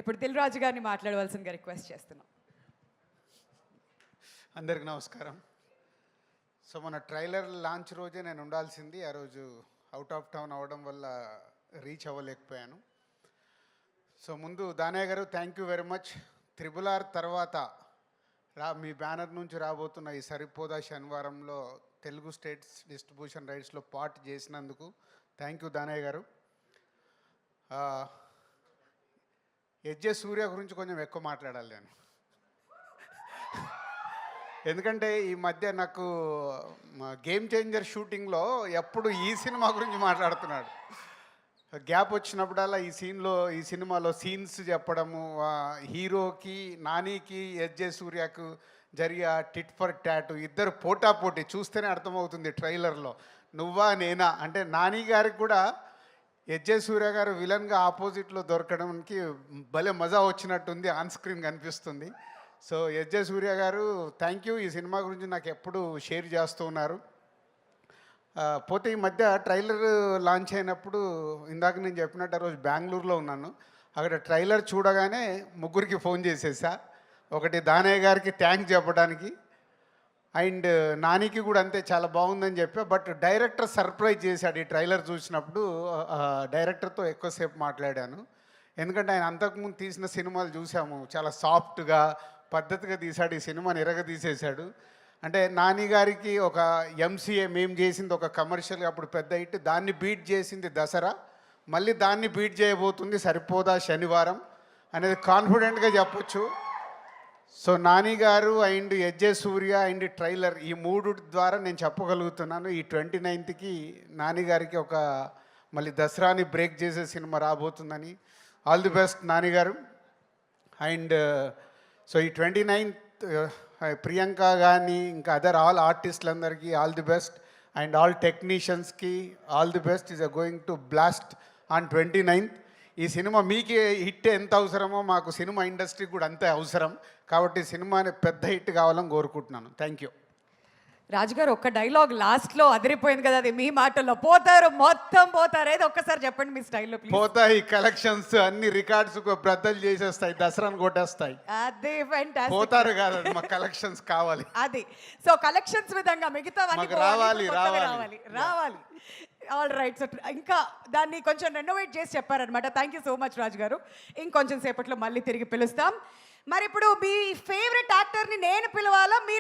ఇప్పుడు దిల్ రాజు గారిని మాట్లాడవలసిందిగా రిక్వెస్ట్ చేస్తున్నాం. అందరికి నమస్కారం. సో మన ట్రైలర్ లాంచ్ రోజే నేను ఉండాల్సింది, ఆ రోజు అవుట్ ఆఫ్ టౌన్ అవ్వడం వల్ల రీచ్ అవ్వలేకపోయాను. సో ముందు దానయ్య గారు thank you very much. RRR తర్వాత మీ బ్యానర్ నుంచి రాబోతున్న ఈ సరిపోదా శనివారంలో తెలుగు స్టేట్స్ డిస్ట్రిబ్యూషన్ రైట్స్లో పార్ట్ చేసినందుకు థ్యాంక్ యూ దానయ్య గారు. ఎస్జే సూర్య గురించి కొంచెం ఎక్కువ మాట్లాడాలి నేను, ఎందుకంటే ఈ మధ్య నాకు గేమ్ చేంజర్ షూటింగ్లో ఎప్పుడు ఈ సినిమా గురించి మాట్లాడుతున్నాడు. గ్యాప్ వచ్చినప్పుడల్లా ఈ సినిమాలో సీన్స్ చెప్పడము, హీరోకి నానికి ఎస్జే సూర్యకు జరిగే టిట్ ఫర్ టాట్, ఇద్దరు పోటాపోటీ చూస్తేనే అర్థమవుతుంది ట్రైలర్లో. నువ్వా నేనా అంటే నాని గారికి కూడా ఎస్జే సూర్య గారు విలన్గా ఆపోజిట్లో దొరకడానికి భలే మజా వచ్చినట్టుంది, ఆన్ స్క్రీన్ కనిపిస్తుంది. సో ఎస్జే సూర్య గారు థ్యాంక్ యూ. ఈ సినిమా గురించి నాకు ఎప్పుడు షేర్ చేస్తూ ఉన్నారు. పోతే ఈ మధ్య ట్రైలర్ లాంచ్ అయినప్పుడు ఇందాక నేను చెప్పినట్టు ఆ రోజు బెంగళూరులో ఉన్నాను. అక్కడ ట్రైలర్ చూడగానే ముగ్గురికి ఫోన్ చేసేసా. ఒకటి దానయ్య గారికి థ్యాంక్స్ చెప్పడానికి, అండ్ నానికి కూడా అంతే చాలా బాగుందని చెప్పా. బట్ డైరెక్టర్ సర్ప్రైజ్ చేశాడు. ఈ ట్రైలర్ చూసినప్పుడు డైరెక్టర్తో ఎక్కువసేపు మాట్లాడాను, ఎందుకంటే ఆయన అంతకుముందు తీసిన సినిమాలు చూసాము, చాలా సాఫ్ట్గా పద్ధతిగా తీశాడు. ఈ సినిమాని తీసేశాడు. అంటే నాని గారికి ఒక ఎంసీఏ మేము చేసింది ఒక కమర్షియల్, అప్పుడు పెద్ద హిట్, దాన్ని బీట్ చేసింది దసరా, మళ్ళీ దాన్ని బీట్ చేయబోతుంది సరిపోదా శనివారం అనేది కాన్ఫిడెంట్గా చెప్పొచ్చు. సో నాని గారు and SJ Surya and trailer, ఈ మూడు ద్వారా నేను చెప్పగలుగుతున్నాను ఈ 29కి నాని గారికి ఒక మళ్ళీ దసరాని బ్రేక్ చేసే సినిమా రాబోతుందని. ఆల్ ది బెస్ట్ నాని గారు. అండ్ సో ఈ 29th ప్రియాంక కానీ ఇంకా అదర్ ఆల్ ఆర్టిస్టులందరికీ all the best, and all టెక్నీషియన్స్కి all the best. Is going to blast on 29th. ఈ సినిమా మీకు హిట్ ఎంత అవసరమో మాకు సినిమా ఇండస్ట్రీకి కూడా అంతే అవసరం, కాబట్టి సినిమాని పెద్ద హిట్ కావాలని కోరుకుంటున్నాను. Thank you. రాజుగారు ఒక్క డైలాగ్ లాస్ట్లో అదిరిపోయింది కదా, అది మీ మాటల్లో పోతారు మొత్తం పోతారు, ఏదో ఒక్కసారి చెప్పండి మీ స్టైల్లో. పోతాయి కలెక్షన్స్ అన్ని రికార్డ్స్ బ్రద్దలు చేసేస్తాయి, దసరాను కొట్టేస్తాయి. అదే ఫ్యాంటాస్టిక్. పోతారు కాదు, మా కలెక్షన్స్ కావాలి. అది సో కలెక్షన్స్ విధంగా మిగతా రావాలి. All right. సో ఇంకా దాన్ని కొంచెం రెనోవేట్ చేసి చెప్పారనమాట. థ్యాంక్ యూ సో మచ్ రాజు గారు. ఇంకొంచెం సేపట్లో మళ్ళీ తిరిగి పిలుస్తాం. మరి ఇప్పుడు మీ ఫేవరెట్ యాక్టర్ని నేను పిలవాలా మీరే